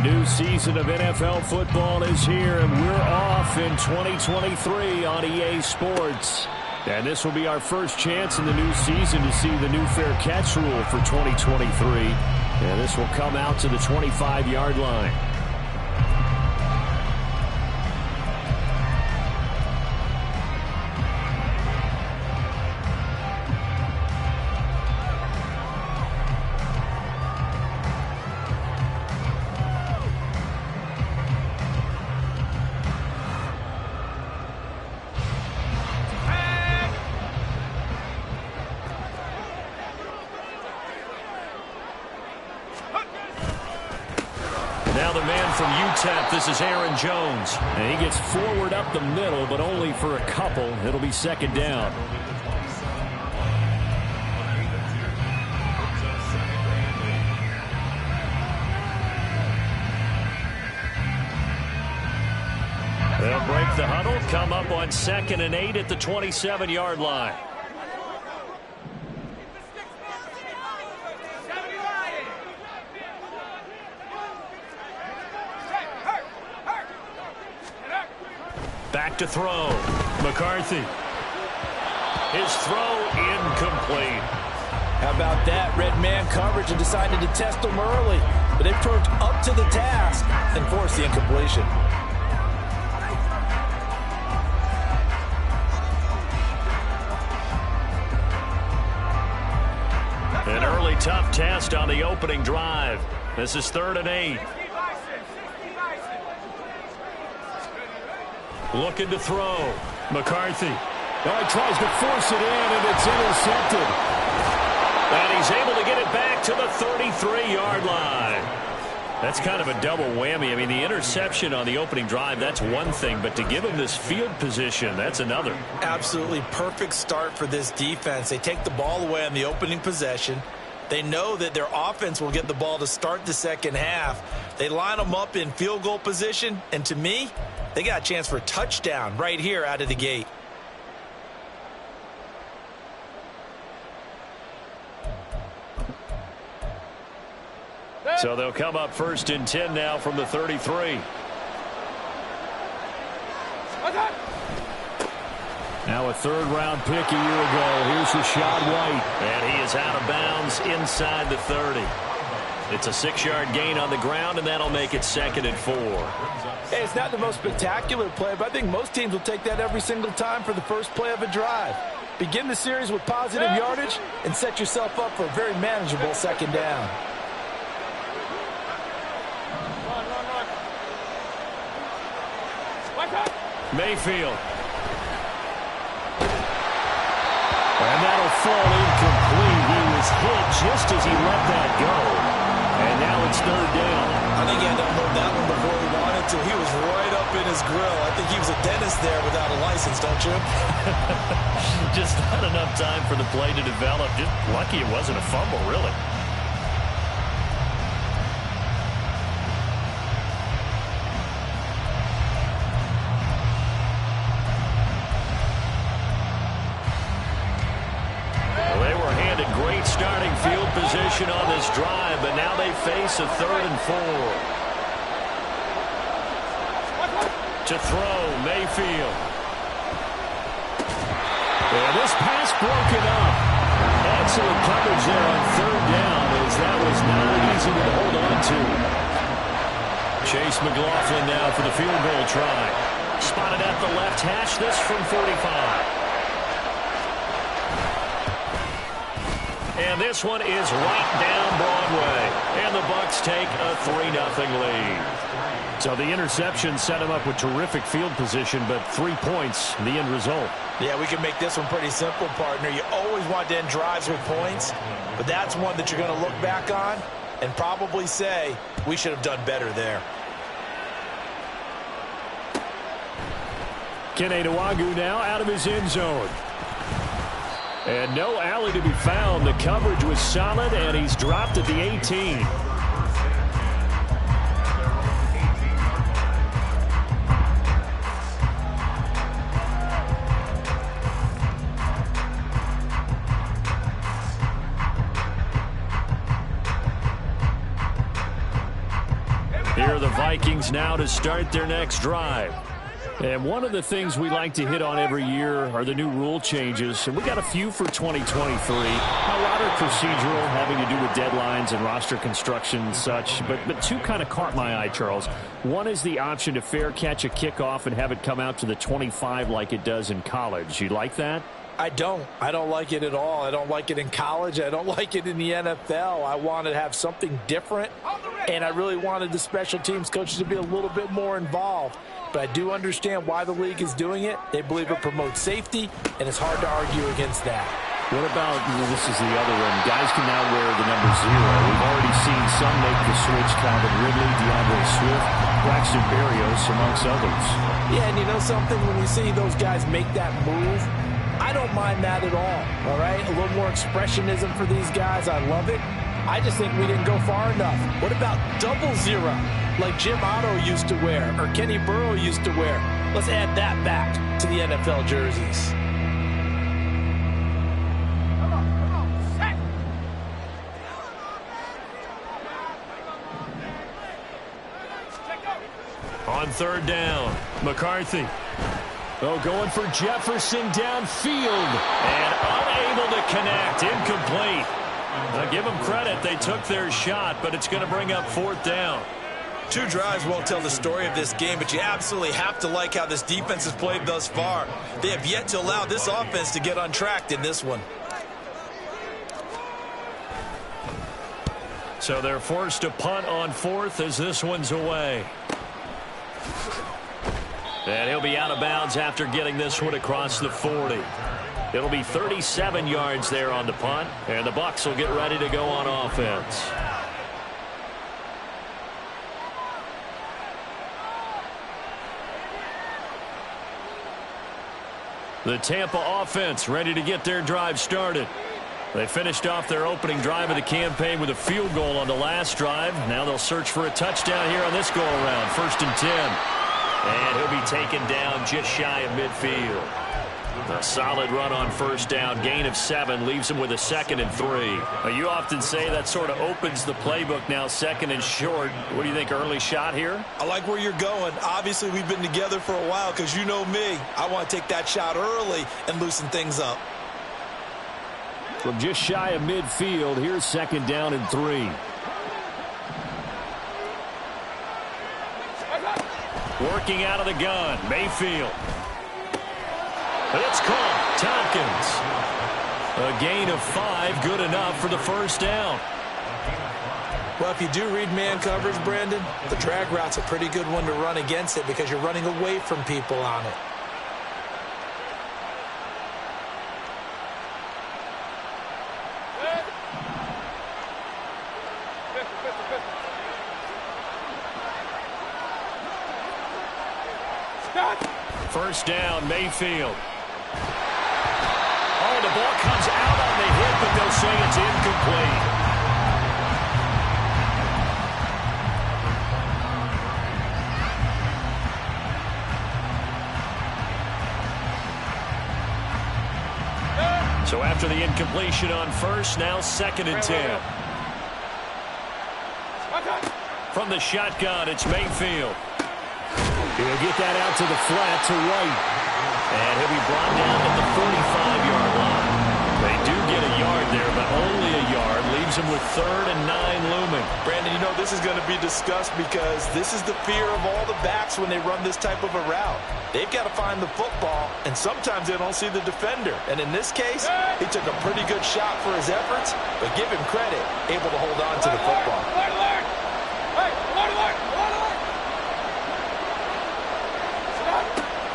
new season of NFL football is here, and we're off in 2023 on EA Sports. And this will be our first chance in the new season to see the new fair catch rule for 2023. And this will come out to the 25-yard line. Now the man from UTEP, this is Aaron Jones. And he gets forward up the middle, but only for a couple. It'll be second down. They'll break the huddle, come up on 2nd and 8 at the 27-yard line. Back to throw. McCarthy. His throw incomplete. How about that? Red man coverage and decided to test him early. But they proved up to the task and forced the incompletion. An early tough test on the opening drive. This is 3rd and 8. Looking to throw. McCarthy. Oh, he tries to force it in, and it's intercepted. And he's able to get it back to the 33-yard line. That's kind of a double whammy. I mean, the interception on the opening drive, that's one thing. But to give him this field position, that's another. Absolutely perfect start for this defense. They take the ball away on the opening possession. They know that their offense will get the ball to start the second half. They line them up in field goal position, and to me, they got a chance for a touchdown right here out of the gate. So they'll come up 1st and 10 now from the 33. Now a 3rd-round pick a year ago. Here's Rashad White. And he is out of bounds inside the 30. It's a 6-yard gain on the ground, and that'll make it 2nd and 4. Hey, it's not the most spectacular play, but I think most teams will take that every single time for the first play of a drive. Begin the series with positive yardage and set yourself up for a very manageable second down. Mayfield. And that'll fall incomplete. He was hit just as he let that go. And now it's 3rd down. I think he had to unload that one before he wanted to. He was right up in his grill. I think he was a dentist there without a license, don't you? Just not enough time for the play to develop. Just lucky it wasn't a fumble, really. Starting field position on this drive, but now they face a 3rd and 4. To throw, Mayfield. And this pass broken up. Excellent coverage there on 3rd down, as that was not easy to hold on to. Chase McLaughlin now for the field goal try. Spotted at the left hash, this from 45. And this one is right down Broadway. And the Bucs take a 3-0 lead. So the interception set him up with terrific field position, but 3 points, the end result. Yeah, we can make this one pretty simple, partner. You always want to end drives with points, but that's one that you're going to look back on and probably say, we should have done better there. Kene Nwangwu now out of his end zone. And no alley to be found. The coverage was solid, and he's dropped at the 18. Here are the Vikings now to start their next drive. And one of the things we like to hit on every year are the new rule changes. And we got a few for 2023. A lot are procedural, having to do with deadlines and roster construction and such. But two kind of caught my eye, Charles. One is the option to fair catch a kickoff and have it come out to the 25 like it does in college. You like that? I don't like it at all. I don't like it in college. I don't like it in the NFL. I want to have something different, and I really wanted the special teams coaches to be a little bit more involved. But I do understand why the league is doing it. They believe it promotes safety, and it's hard to argue against that. What about, this is the other one, guys can now wear the number 0. We've already seen some make the switch, Calvin Ridley, DeAndre Swift, Braxton Berrios, amongst others. Yeah, and you know something? When we see those guys make that move, I don't mind that at all right? A little more expressionism for these guys. I love it. I just think we didn't go far enough. What about 00, like Jim Otto used to wear or Kenny Burrow used to wear? Let's add that back to the NFL jerseys. On third down, McCarthy. Oh, going for Jefferson downfield and unable to connect. Incomplete. Now give them credit. They took their shot, but it's going to bring up fourth down. 2 drives won't tell the story of this game, but you absolutely have to like how this defense has played thus far. They have yet to allow this offense to get untracked in this one. So they're forced to punt on fourth as this one's away. And he'll be out of bounds after getting this one across the 40. It'll be 37 yards there on the punt, and the Bucs will get ready to go on offense. The Tampa offense ready to get their drive started. They finished off their opening drive of the campaign with a field goal on the last drive. Now they'll search for a touchdown here on this go-around. 1st and 10. And he'll be taken down just shy of midfield. A solid run on first down. Gain of 7 leaves him with a 2nd and 3. Now, you often say that sort of opens the playbook now, 2nd and short. What do you think, early shot here? I like where you're going. Obviously, we've been together for a while because you know me. I want to take that shot early and loosen things up. From just shy of midfield, here's 2nd down and 3. Working out of the gun, Mayfield. It's caught. Tompkins. A gain of 5, good enough for the first down. Well, if you do read man coverage, Brandon, the drag route's a pretty good one to run against it because you're running away from people on it. First down, Mayfield. Oh, the ball comes out on the hit, but they'll say it's incomplete. So after the incompletion on first, now 2nd and 10. From the shotgun, it's Mayfield. He'll get that out to the flat to right. And he'll be brought down at the 45-yard line. They do get a yard there, but only a yard. Leaves him with 3rd and 9 looming. Brandon, you know this is going to be discussed because this is the fear of all the backs when they run this type of a route. They've got to find the football, and sometimes they don't see the defender. And in this case, he took a pretty good shot for his efforts, but give him credit, able to hold on to the football.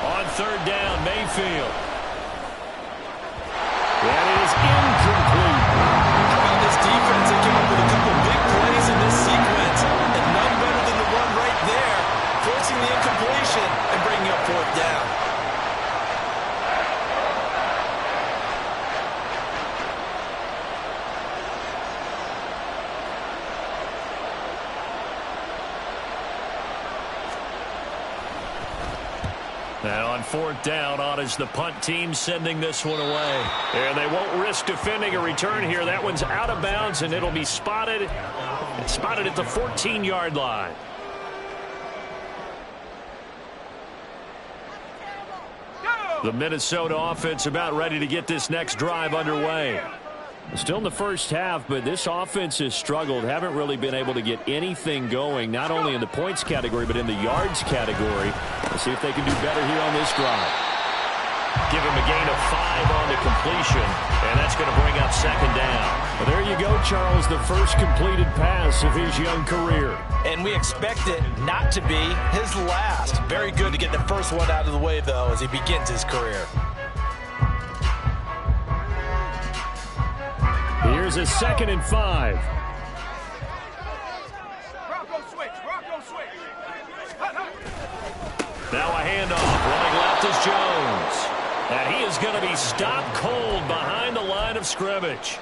On 3rd down, Mayfield. That is incomplete. How about this defense? They came up with a couple big plays in this sequence, and none better than the run right there, forcing the incompletion and bringing up 4th down. And on 4th down, on is the punt team sending this one away. And they won't risk defending a return here. That one's out of bounds, and it'll be spotted at the 14-yard line. The Minnesota offense about ready to get this next drive underway. Still in the first half, but this offense has struggled. Haven't really been able to get anything going, not only in the points category, but in the yards category. Let's see if they can do better here on this drive. Give him a gain of 5 on the completion, and that's going to bring up second down. Well, there you go, Charles, the first completed pass of his young career. And we expect it not to be his last. Very good to get the first one out of the way, though, as he begins his career. Here's a 2nd and 5. Now a handoff. Running left is Jones. And he is going to be stopped cold behind the line of scrimmage.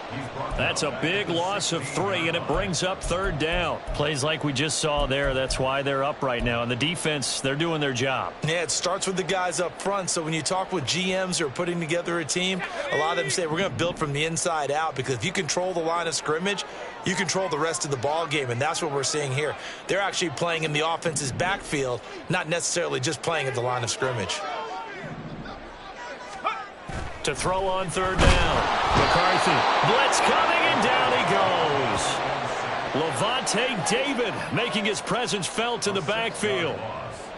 That's a big loss of 3, and it brings up 3rd down. Plays like we just saw there. That's why they're up right now. And the defense, they're doing their job. Yeah, it starts with the guys up front. So when you talk with GMs who are putting together a team, a lot of them say we're going to build from the inside out, because if you control the line of scrimmage, you control the rest of the ball game, and that's what we're seeing here. They're actually playing in the offense's backfield, not necessarily just playing at the line of scrimmage. To throw on 3rd down. McCarthy. Blitz coming, and down he goes. Levante David making his presence felt in the backfield.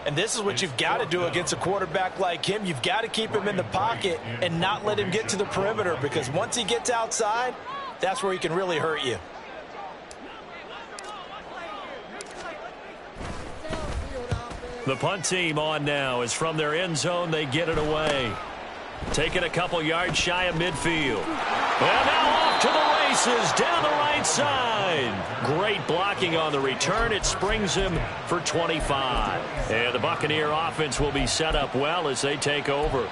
And this is what you've got to do against a quarterback like him. You've got to keep him in the pocket and not let him get to the perimeter, because once he gets outside, that's where he can really hurt you. The punt team on now is from their end zone. They get it away. Taking a couple yards shy of midfield. And now off to the races down the right side. Great blocking on the return. It springs him for 25. And the Buccaneer offense will be set up well as they take over.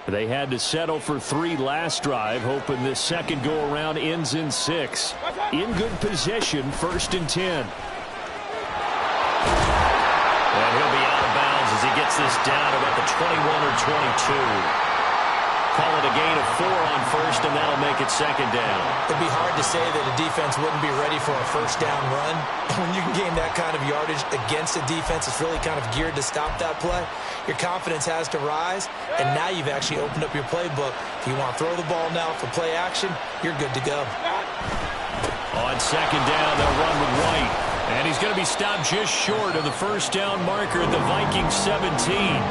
They had to settle for 3 last drive, hoping this second go-around ends in 6. In good position, 1st and 10. And he'll be out of bounds as he gets this down about the 21 or 22. Call it a gain of 4 on 1st, and that'll make it 2nd down. It'd be hard to say that a defense wouldn't be ready for a 1st down run. When you can gain that kind of yardage against a defense, it's really kind of geared to stop that play. Your confidence has to rise, and now you've actually opened up your playbook. If you want to throw the ball now for play action, you're good to go. On 2nd down, they'll run with White. And he's going to be stopped just short of the 1st down marker at the Vikings 17.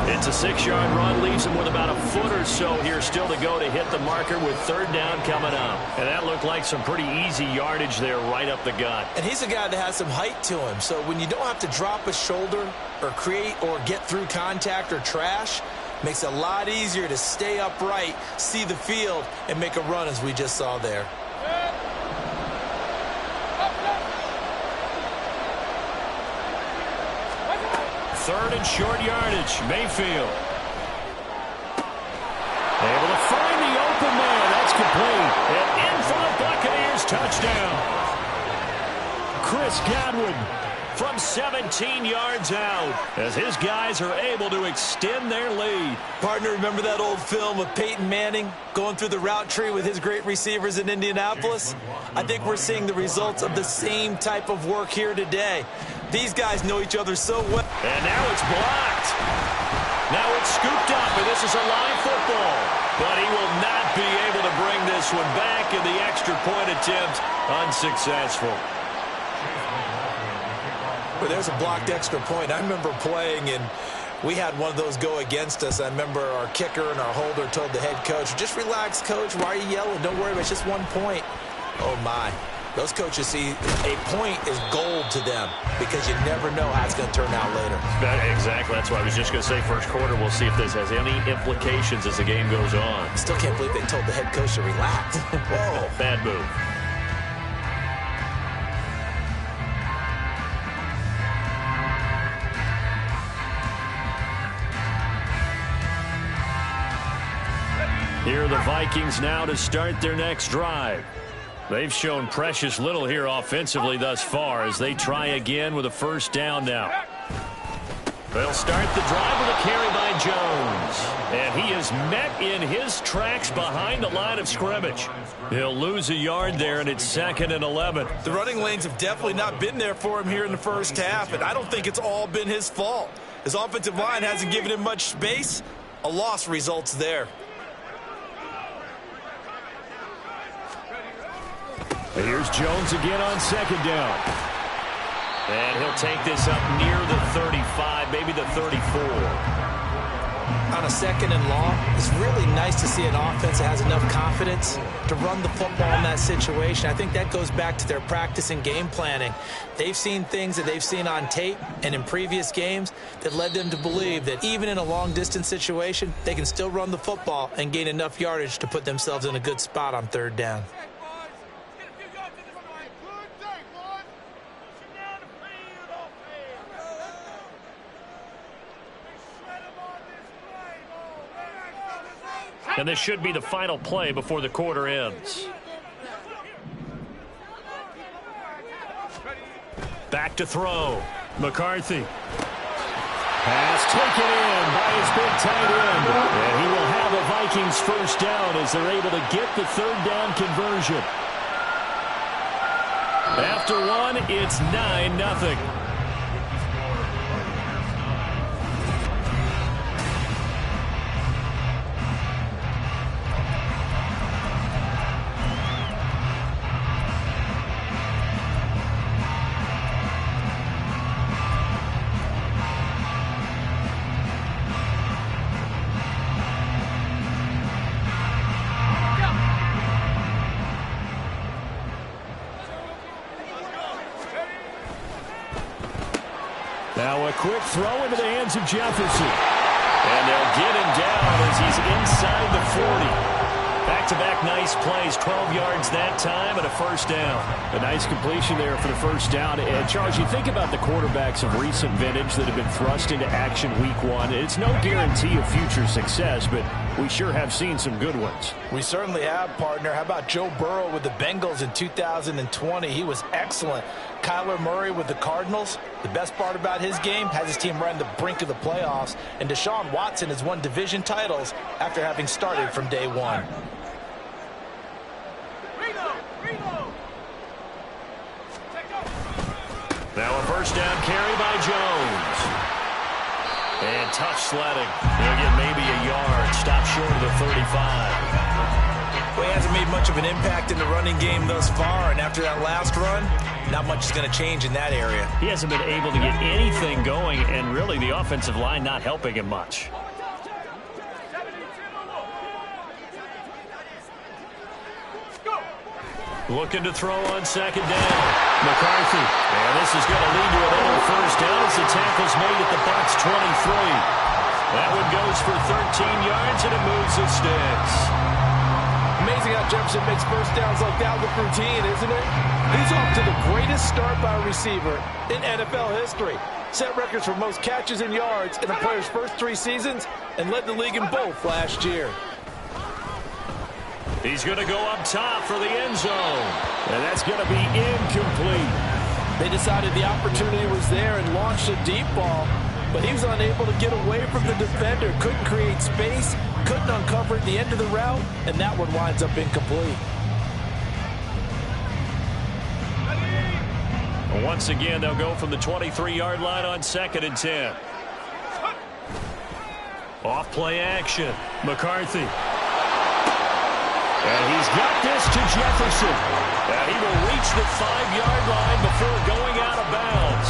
It's a 6-yard run, leaves him with about a foot or so here still to go to hit the marker with 3rd down coming up. And that looked like some pretty easy yardage there right up the gut. And he's a guy that has some height to him. So when you don't have to drop a shoulder or create or get through contact or trash, makes it a lot easier to stay upright, see the field, and make a run as we just saw there. Third and short yardage. Mayfield. Able to find the open man. That's complete. And in for the Buccaneers touchdown. Chris Godwin from 17 yards out as his guys are able to extend their lead. Partner, remember that old film of Peyton Manning going through the route tree with his great receivers in Indianapolis? I think we're seeing the results of the same type of work here today. These guys know each other so well. And now it's blocked. Now it's scooped up, and this is a live football. But he will not be able to bring this one back, and the extra point attempt unsuccessful. Well, there's a blocked extra point. I remember playing, and we had one of those go against us. I remember our kicker and our holder told the head coach, just relax, coach. Why are you yelling? Don't worry about it. It's just 1 point. Oh, my. Those coaches see a point is gold to them because you never know how it's going to turn out later. Exactly. That's why I was just going to say first quarter. We'll see if this has any implications as the game goes on. Still can't believe they told the head coach to relax. Whoa. Bad move. Here the Vikings now to start their next drive. They've shown precious little here offensively thus far as they try again with a first down now. They'll start the drive with a carry by Jones. And he is met in his tracks behind the line of scrimmage. He'll lose a yard there, and it's 2nd and 11. The running lanes have definitely not been there for him here in the first half, and I don't think it's all been his fault. His offensive line hasn't given him much space. A loss results there. And here's Jones again on 2nd down. And he'll take this up near the 35, maybe the 34. On a 2nd and long, it's really nice to see an offense that has enough confidence to run the football in that situation. I think that goes back to their practice and game planning. They've seen things that they've seen on tape and in previous games that led them to believe that even in a long-distance situation, they can still run the football and gain enough yardage to put themselves in a good spot on 3rd down. And this should be the final play before the quarter ends. Back to throw. McCarthy. Pass taken in by his big tight end. And he will have a Vikings first down as they're able to get the 3rd down conversion. After one, it's 9-0. Now a quick throw into the hands of Jefferson. And they'll get him down as he's inside the 40. Back-to-back nice plays, 12 yards that time and a first down. A nice completion there for the first down. And Charles, you think about the quarterbacks of recent vintage that have been thrust into action week 1. It's no guarantee of future success, but we sure have seen some good ones. We certainly have, partner. How about Joe Burrow with the Bengals in 2020? He was excellent. Kyler Murray with the Cardinals. The best part about his game has his team right on the brink of the playoffs. And Deshaun Watson has won division titles after having started from day one. Now a first down carry by Jones. And tough sledding. He'll get maybe a yard. Stop short of the 35. Well, he hasn't made much of an impact in the running game thus far, and after that last run, not much is going to change in that area. He hasn't been able to get anything going, and really the offensive line not helping him much. Looking to throw on 2nd down. McCarthy. And this is going to lead to another first down as the tackle's made at the Bucs 23. That one goes for 13 yards, and it moves the sticks. Amazing how Jefferson makes first downs like that look routine, isn't it? He's off to the greatest start by a receiver in NFL history. Set records for most catches and yards in a player's first 3 seasons and led the league in both last year. He's going to go up top for the end zone. And that's going to be incomplete. They decided the opportunity was there and launched a deep ball, but he was unable to get away from the defender. Couldn't create space, couldn't uncover at the end of the route, and that one winds up incomplete. Once again, they'll go from the 23-yard line on 2nd and 10. Off play action. McCarthy. And he's got this to Jefferson. And he will reach the 5-yard line before going out of bounds.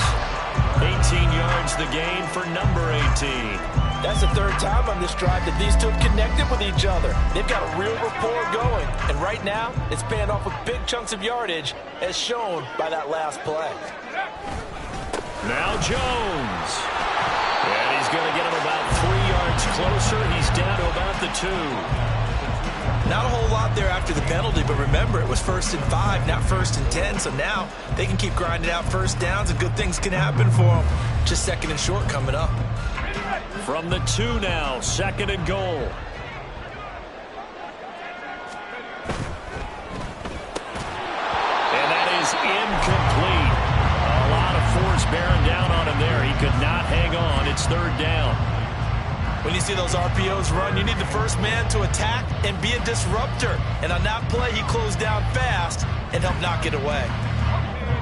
18 yards the gain for number 18. That's the 3rd time on this drive that these two have connected with each other. They've got a real rapport going. And right now, it's paying off with big chunks of yardage, as shown by that last play. Now Jones. And he's going to get him about 3 yards closer. He's down to about the 2. Not a whole lot there after the penalty, but remember, it was 1st and 5, not 1st and 10, so now they can keep grinding out first downs and good things can happen for them. Just 2nd and short coming up. From the 2 now, 2nd and goal. is incomplete. A lot of force bearing down on him there. He could not hang on. It's third down. When you see those RPOs run, you need the first man to attack and be a disruptor. And on that play, he closed down fast and helped knock it away.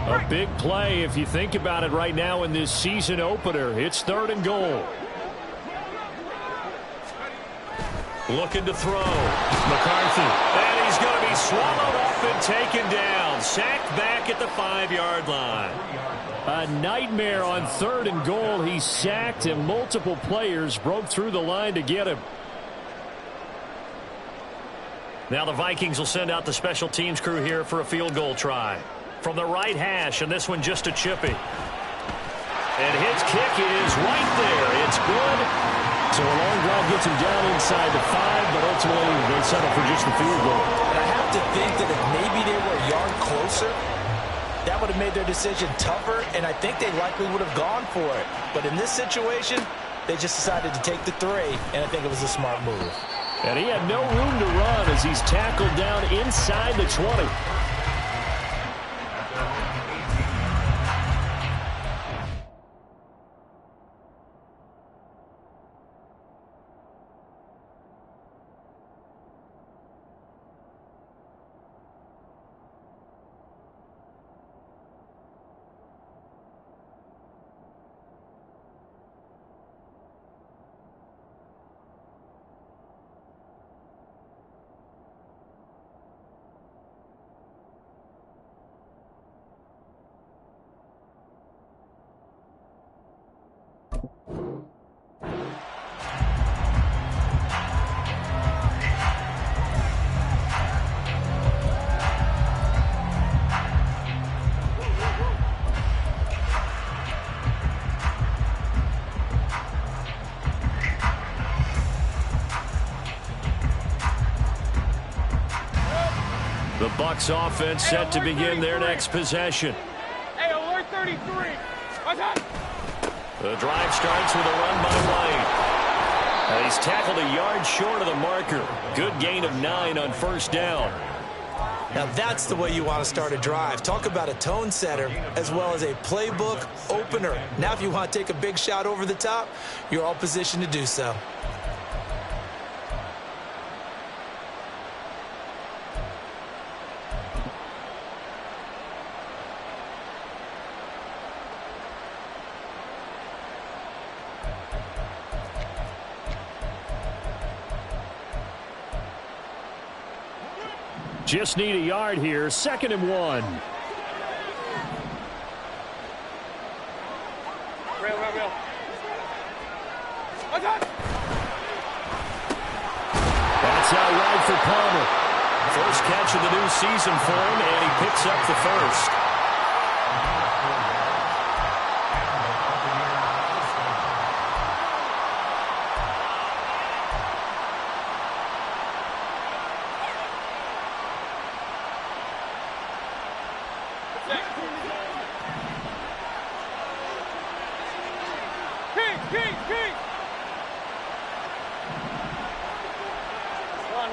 A big play if you think about it right now in this season opener. It's third and goal. Looking to throw. McCarthy. And he's going to be swallowed up and taken down. Sacked back at the 5-yard line. A nightmare on third and goal. He's sacked and multiple players broke through the line to get him. Now the Vikings will send out the special teams crew here for a field goal try. From the right hash, and this one just a chippy. And his kick is right there. It's good. So a long drive gets him down inside the 5, but ultimately they settle for just the field goal. And I have to think that if maybe they were a yard closer, that would have made their decision tougher, and I think they likely would have gone for it. But in this situation, they just decided to take the 3, and I think it was a smart move. And he had no room to run as he's tackled down inside the 20. The Bucs offense set to begin their next possession. Hey, alert 33. The drive starts with a run by White. And he's tackled a yard short of the marker. Good gain of 9 on first down. Now that's the way you want to start a drive. Talk about a tone setter as well as a playbook opener. Now if you want to take a big shot over the top, you're all positioned to do so. Just need a yard here. 2nd and 1. Rail. That's out wide for Palmer. First catch of the new season for him, and he picks up the first.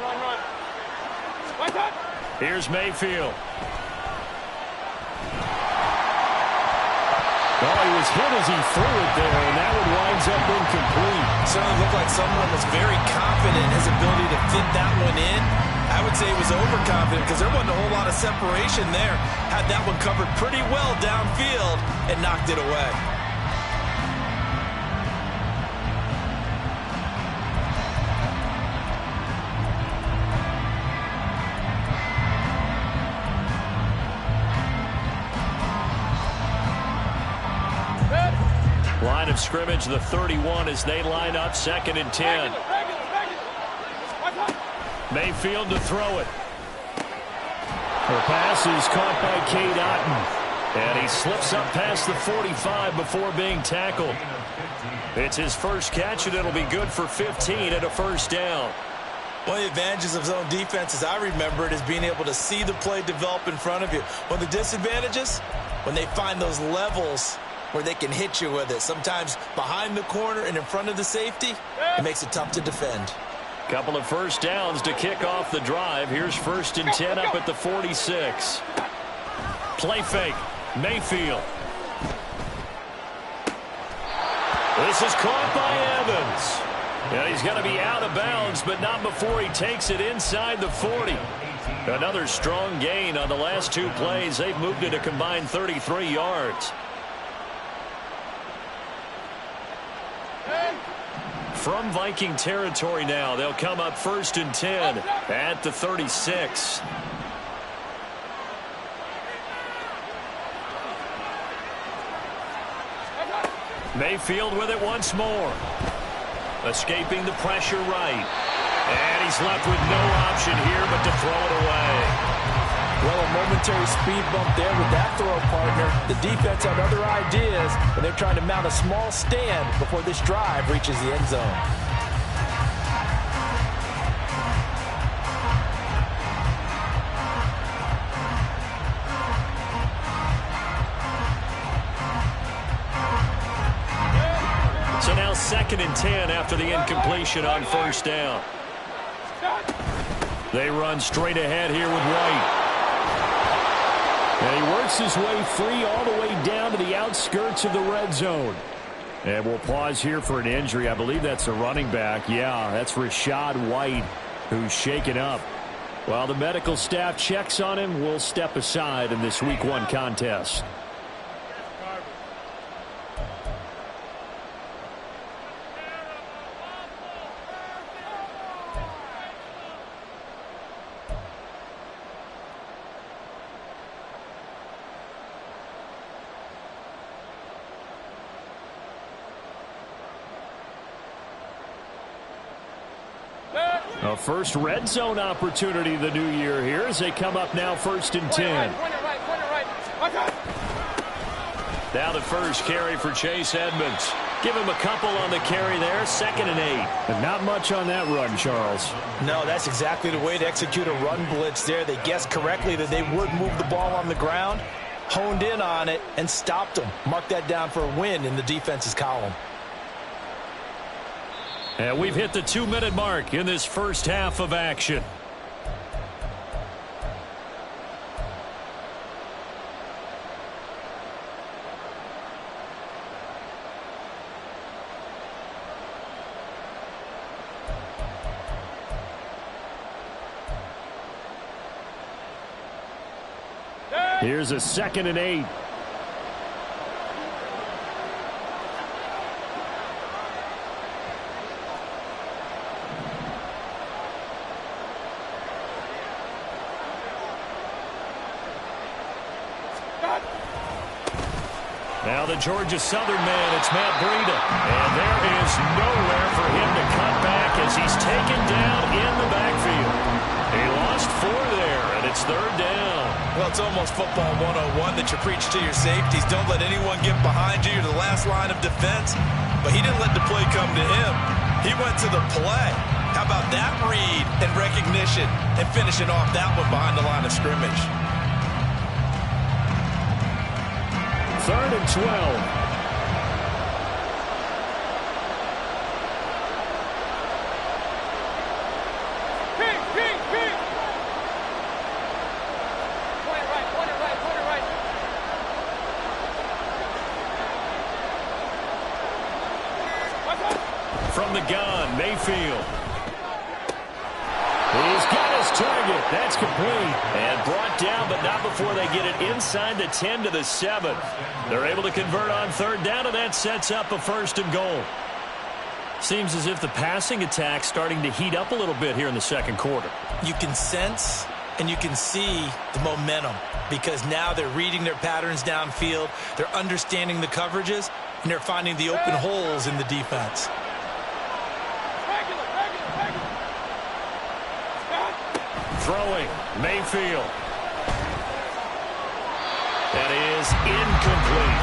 Run. Here's Mayfield. Well, he was hit as he threw it there, and that one winds up incomplete. Certainly looked like someone was very confident in his ability to fit that one in. I would say he was overconfident because there wasn't a whole lot of separation there. Had that one covered pretty well downfield and knocked it away. Line of scrimmage, the 31 as they line up, 2nd and 10. Mayfield to throw it. The pass is caught by Cade Otton. And he slips up past the 45 before being tackled. It's his first catch, and it'll be good for 15 and a first down. One of the advantages of zone defense, as I remember it, is being able to see the play develop in front of you. One of the disadvantages, when they find those levels where they can hit you with it. Sometimes behind the corner and in front of the safety, it makes it tough to defend. Couple of first downs to kick off the drive. Here's 1st and 10 up at the 46. Play fake. Mayfield. This is caught by Evans. Yeah, he's going to be out of bounds, but not before he takes it inside the 40. Another strong gain on the last two plays. They've moved it a combined 33 yards. From Viking territory now, they'll come up 1st and 10 at the 36. Mayfield with it once more. Escaping the pressure right. And he's left with no option here but to throw it away. Well, a momentary speed bump there with that throw, partner. The defense had other ideas, and they're trying to mount a small stand before this drive reaches the end zone. So now 2nd and 10 after the incompletion on 1st down. They run straight ahead here with White. And he works his way free all the way down to the outskirts of the red zone. And we'll pause here for an injury. I believe that's a running back. Yeah, that's Rashad White, who's shaken up. While the medical staff checks on him, we'll step aside in this Week 1 contest. A first red zone opportunity the new year here as they come up now 1st and 10. Now the first carry for Chase Edmonds. Give him a couple on the carry there. 2nd and 8. But not much on that run, Charles. No, that's exactly the way to execute a run blitz there. They guessed correctly that they would move the ball on the ground, honed in on it, and stopped them. Mark that down for a win in the defense's column. And we've hit the 2-minute mark in this first half of action. Here's a 2nd and 8. Now the Georgia Southern man, it's Matt Breida. And there is nowhere for him to cut back as he's taken down in the backfield. He lost 4 there, and it's 3rd down. Well, it's almost football 101 that you preach to your safeties. Don't let anyone get behind you. You're the last line of defense. But he didn't let the play come to him. He went to the play. How about that read and recognition and finishing off that one behind the line of scrimmage? 3rd and 12. From the gun, Mayfield. He's got his target. That's complete. And brought down, but not before they get it inside the 10 to the 7. They're able to convert on 3rd down, and that sets up a 1st and goal. Seems as if the passing attack's starting to heat up a little bit here in the 2nd quarter. You can sense and you can see the momentum because now they're reading their patterns downfield, they're understanding the coverages, and they're finding the open holes in the defense. Throwing, Mayfield. That is incomplete.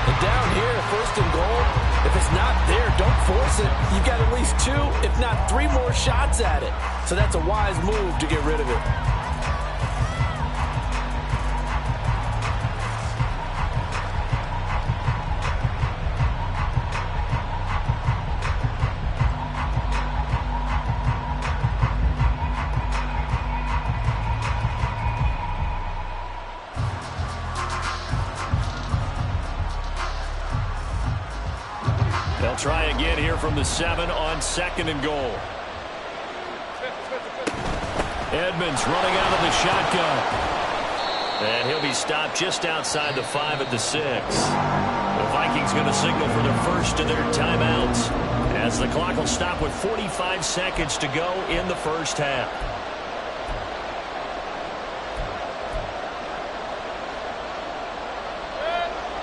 And down here, 1st and goal, if it's not there, don't force it. You've got at least 2, if not 3 more shots at it. So that's a wise move to get rid of it. They'll try again here from the 7 on 2nd and goal. Edmonds running out of the shotgun. And he'll be stopped just outside the 5 at the 6. The Vikings going to signal for their first of their timeouts as the clock will stop with 45 seconds to go in the first half.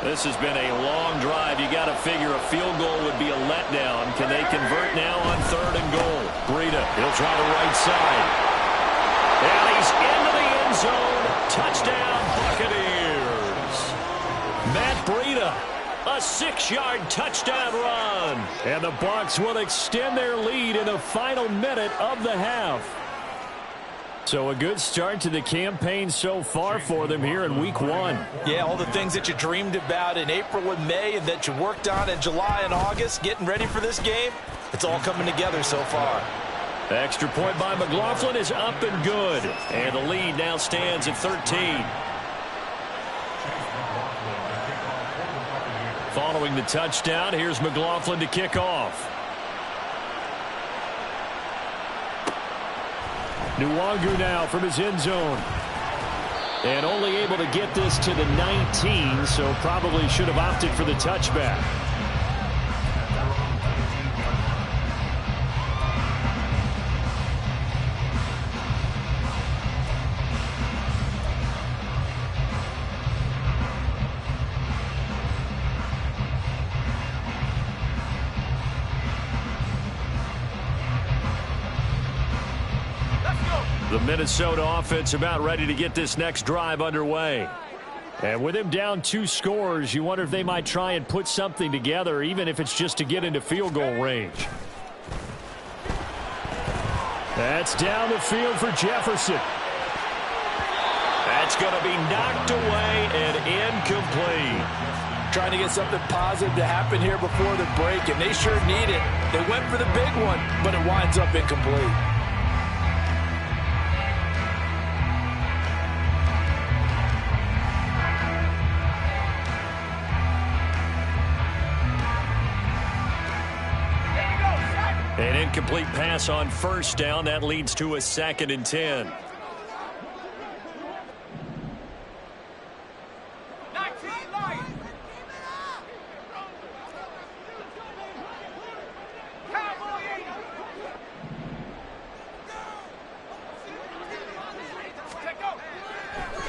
This has been a long drive. You got to figure a field goal would be a letdown. Can they convert now on 3rd and goal? Breida, he'll try the right side. And he's into the end zone. Touchdown, Buccaneers. Matt Breida, a 6-yard touchdown run. And the Bucs will extend their lead in the final minute of the half. So a good start to the campaign so far for them here in week 1. Yeah, all the things that you dreamed about in April and May and that you worked on in July and August, getting ready for this game, it's all coming together so far. The extra point by McLaughlin is up and good. And the lead now stands at 13. Following the touchdown, here's McLaughlin to kick off. Nwangu now from his end zone. And only able to get this to the 19, so probably should have opted for the touchback. The Minnesota offense about ready to get this next drive underway. And with him down 2 scores, you wonder if they might try and put something together, even if it's just to get into field goal range. That's down the field for Jefferson. That's going to be knocked away and incomplete. Trying to get something positive to happen here before the break, and they sure need it. They went for the big one, but it winds up incomplete. An incomplete pass on 1st down. That leads to a 2nd and 10.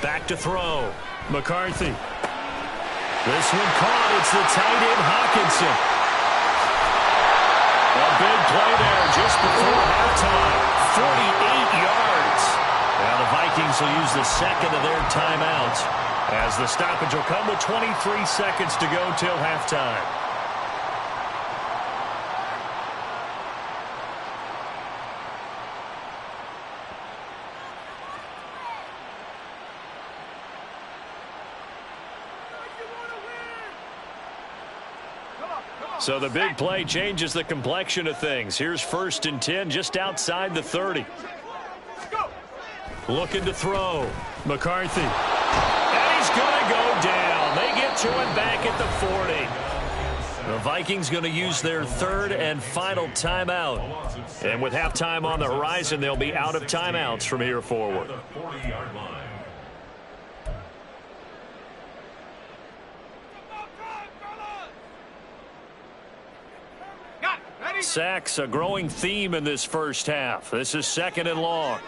Back to throw. McCarthy. This one caught. It's the tight end Hawkinson. A big play there just before halftime. 48 yards. Now the Vikings will use the 2nd of their timeouts as the stoppage will come with 23 seconds to go till halftime. So the big play changes the complexion of things. Here's 1st and 10 just outside the 30. Looking to throw. McCarthy. And he's going to go down. They get to him back at the 40. The Vikings going to use their 3rd and final timeout. And with halftime on the horizon, they'll be out of timeouts from here forward. Sacks, a growing theme in this first half. This is 2nd and long.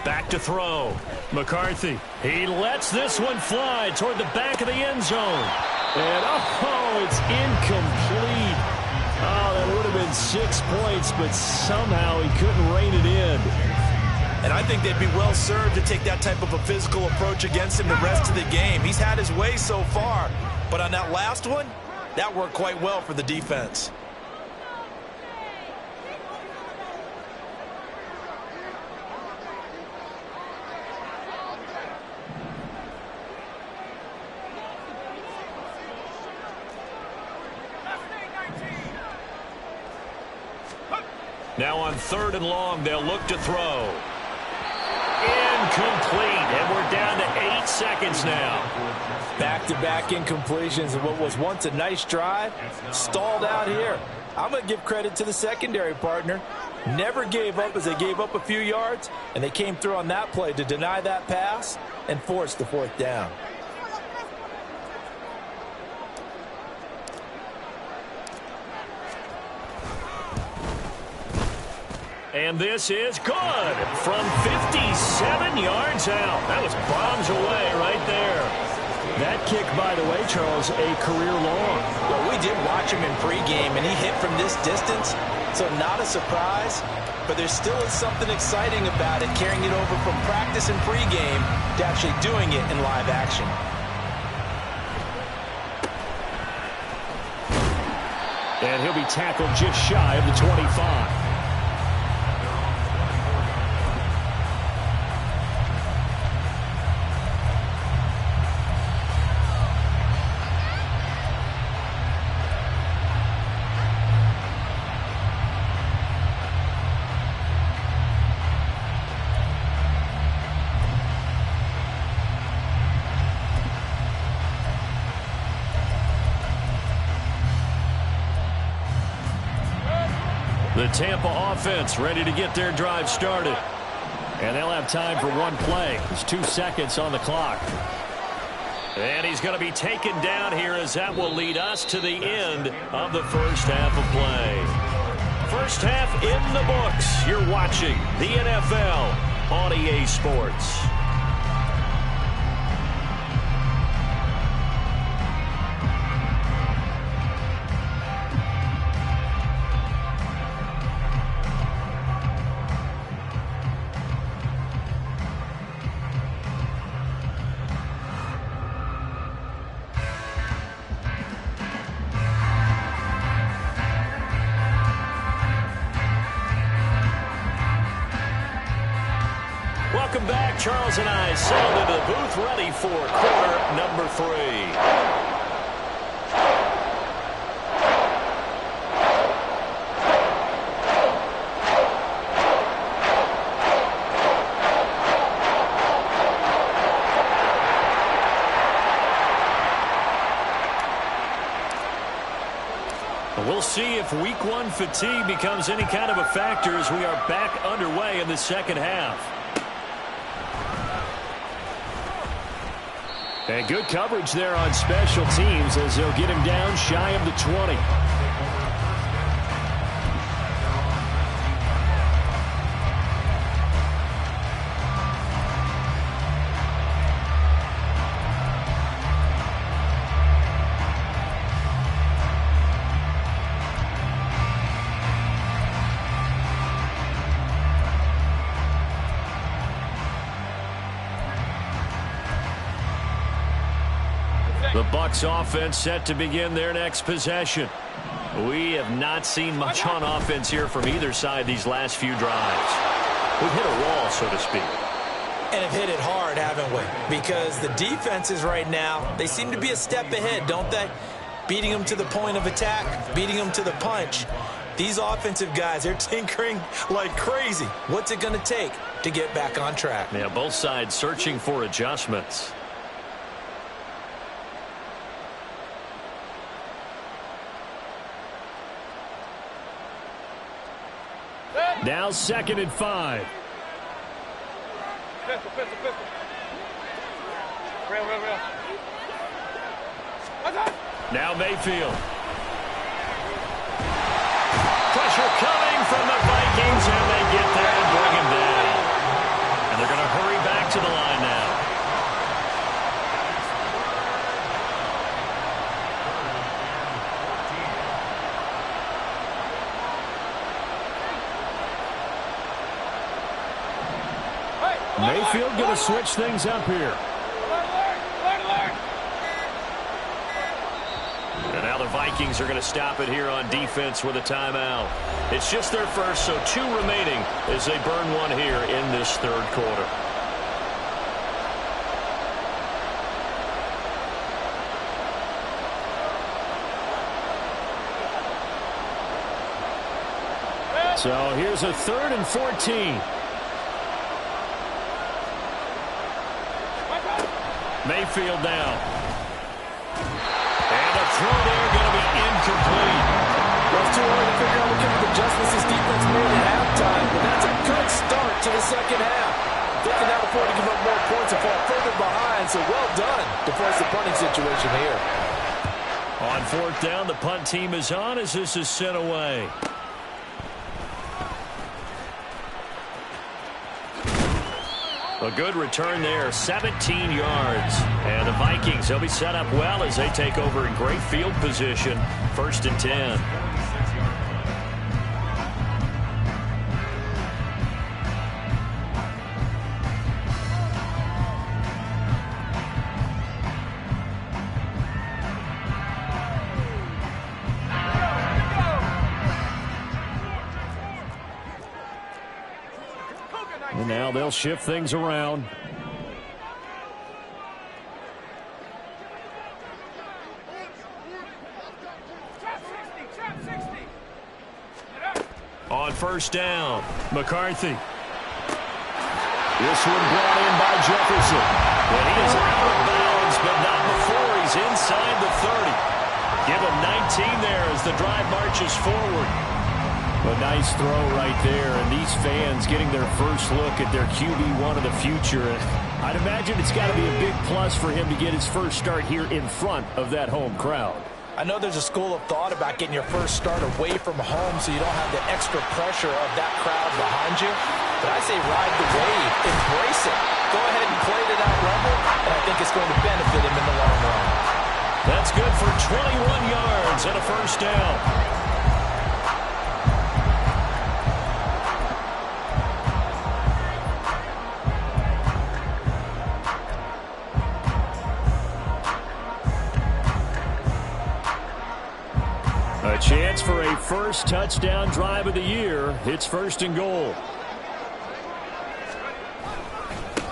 Back to throw. McCarthy. He lets this one fly toward the back of the end zone. And, oh, it's incomplete. Oh, that would have been 6 points, but somehow he couldn't rein it in. And I think they'd be well served to take that type of a physical approach against him the rest of the game. He's had his way so far, but on that last one, that worked quite well for the defense. Now on 3rd and long, they'll look to throw. Incomplete, and we're down to 8 seconds now. Back-to-back incompletions of what was once a nice drive, stalled out here. I'm going to give credit to the secondary partner. Never gave up as they gave up a few yards, and they came through on that play to deny that pass and force the 4th down. And this is good from 57 yards out. That was bombs away right there. That kick, by the way, Charles, a career long. Well, we did watch him in pregame, and he hit from this distance, so not a surprise. But there still is something exciting about it, carrying it over from practice and pregame to actually doing it in live action. And he'll be tackled just shy of the 25. The Tampa offense ready to get their drive started. And they'll have time for one play. There's 2 seconds on the clock. And he's going to be taken down here as that will lead us to the end of the first half of play. First half in the books. You're watching the NFL on EA Sports. Welcome back. Charles and I settled into the booth ready for quarter number 3. We'll see if week 1 fatigue becomes any kind of a factor as we are back underway in the second half. And good coverage there on special teams as they'll get him down shy of the 20. The Bucs offense set to begin their next possession. We have not seen much on offense here from either side these last few drives. We've hit a wall, so to speak. And have hit it hard, haven't we? Because the defenses right now, they seem to be a step ahead, don't they? Beating them to the point of attack, beating them to the punch. These offensive guys, they're tinkering like crazy. What's it going to take to get back on track? Yeah, both sides searching for adjustments. Now 2nd and 5. Pistol. Real. Now Mayfield. Pressure coming from the Vikings, and they get there and bring him down. And they're going to hurry back to the line now. Mayfield going to switch things up here. And now the Vikings are going to stop it here on defense with a timeout. It's just their first, so 2 remaining as they burn one here in this 3rd quarter. So here's a 3rd and 14. Mayfield now. And a throw there going to be incomplete. Well, it's too early to figure out what kind of adjustments this defense made at halftime, but that's a good start to the second half. They can now afford to give up more points and fall further behind, so well done to force the punting situation here. On 4th down, the punt team is on as this is sent away. A good return there, 17 yards. And the Vikings, they'll be set up well as they take over in great field position. 1st and 10. And now they'll shift things around. On 1st down, McCarthy. This one brought in by Jefferson. And he is out of bounds, but not before he's inside the 30. Give him 19 there as the drive marches forward. A nice throw right there, and these fans getting their first look at their QB1 of the future. I'd imagine it's got to be a big plus for him to get his first start here in front of that home crowd. I know there's a school of thought about getting your first start away from home so you don't have the extra pressure of that crowd behind you. But I say ride the wave, embrace it. Go ahead and play to that level, and I think it's going to benefit him in the long run. That's good for 21 yards and a 1st down. A chance for a first touchdown drive of the year. It's 1st and goal.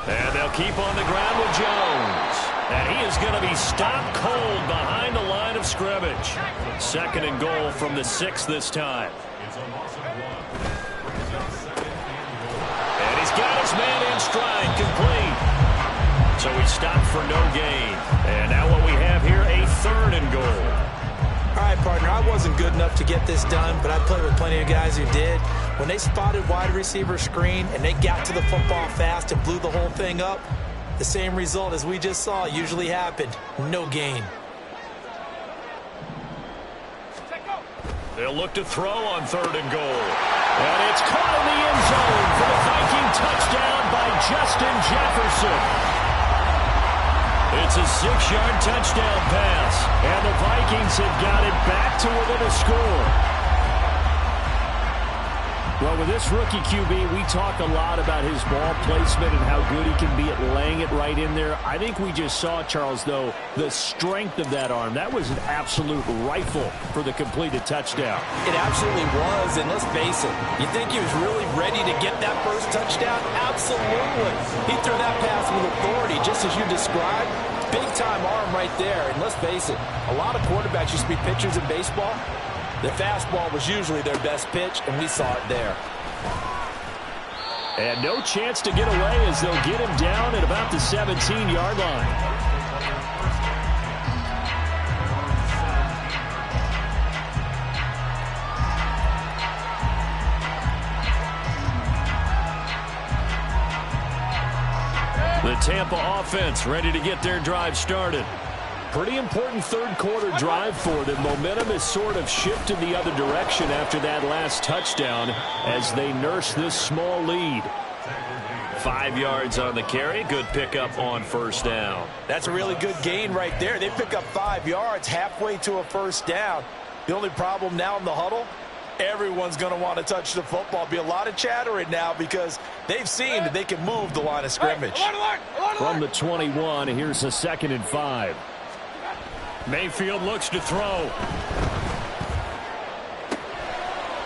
And they'll keep on the ground with Jones. And he is going to be stopped cold behind the line of scrimmage. 2nd and goal from the 6 this time. And he's got his man in stride, complete. So he stopped for no gain. And now what we have here, a 3rd and goal. All right, partner, I wasn't good enough to get this done, but I played with plenty of guys who did. When they spotted wide receiver screen and they got to the football fast and blew the whole thing up, the same result as we just saw usually happened. No gain. They'll look to throw on 3rd and goal. And it's caught in the end zone for the Viking touchdown by Justin Jefferson. It's a 6-yard touchdown pass, and the Vikings have got it back to within a score. Well, with this rookie QB, we talk a lot about his ball placement and how good he can be at laying it right in there. I think we just saw, Charles, though, the strength of that arm. That was an absolute rifle for the completed touchdown. It absolutely was, and let's face it, you think he was really ready to get that first touchdown? Absolutely. He threw that pass with authority, just as you described. Big-time arm right there, and let's face it, a lot of quarterbacks used to be pitchers in baseball. The fastball was usually their best pitch, and we saw it there. And no chance to get away as they'll get him down at about the 17-yard line. The Tampa offense ready to get their drive started. Pretty important third quarter drive for them. Momentum has sort of shifted the other direction after that last touchdown as they nurse this small lead. 5 yards on the carry. Good pickup on 1st down. That's a really good gain right there. They pick up 5 yards halfway to a 1st down. The only problem now in the huddle, everyone's going to want to touch the football. Be a lot of chattering now because they've seen that they can move the line of scrimmage. From the 21, here's a 2nd and 5. Mayfield looks to throw.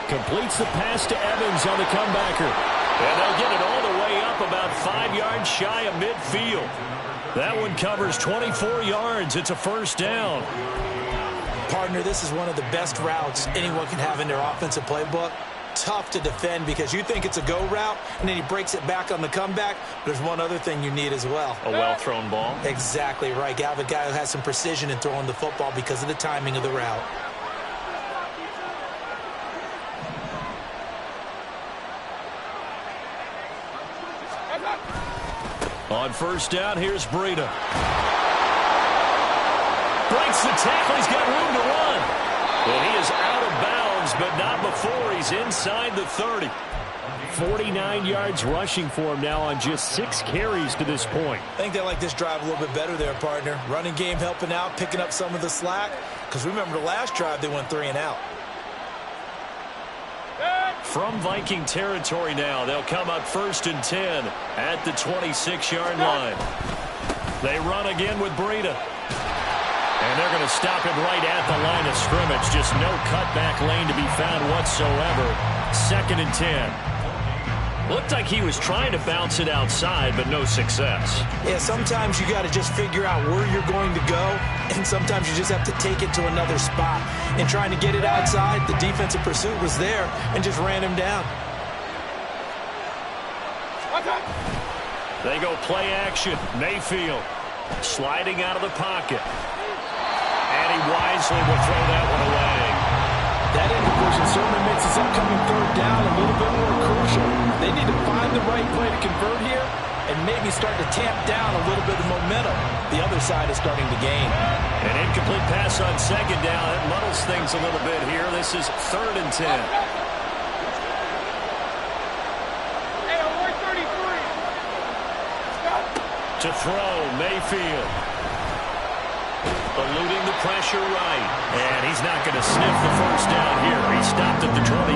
Completes the pass to Evans on the comebacker. And they'll get it all the way up about 5 yards shy of midfield. That one covers 24 yards. It's a 1st down. Partner, this is one of the best routes anyone can have in their offensive playbook. tough to defend because you think it's a go route, and then he breaks it back on the comeback. There's one other thing you need as well. A well-thrown ball. Exactly right. You have a guy who has some precision in throwing the football because of the timing of the route. On first down, here's Breida. Breaks the tackle. He's got room to run. And he is out of bounds, but not before he's inside the 30. 49 yards rushing for him now on just 6 carries to this point. I think they like this drive a little bit better there, partner. Running game helping out, picking up some of the slack. Because remember the last drive, they went 3 and out. From Viking territory now, they'll come up 1st and 10 at the 26-yard line. They run again with Breida. And they're going to stop him right at the line of scrimmage. Just no cutback lane to be found whatsoever. 2nd and 10. Looked like he was trying to bounce it outside, but no success. Yeah, sometimes you got to just figure out where you're going to go, and sometimes you just have to take it to another spot. And trying to get it outside, the defensive pursuit was there and just ran him down. They go play action. Mayfield sliding out of the pocket. And he wisely will throw that one away. That incompletion certainly makes this upcoming 3rd down a little bit more crucial. They need to find the right play to convert here and maybe start to tamp down a little bit of momentum. The other side is starting to gain. An incomplete pass on 2nd down. That muddles things a little bit here. This is 3rd and 10. Hey, alert 33. To throw, Mayfield. Eluding the pressure right. And he's not going to sniff the 1st down here. He stopped at the 25.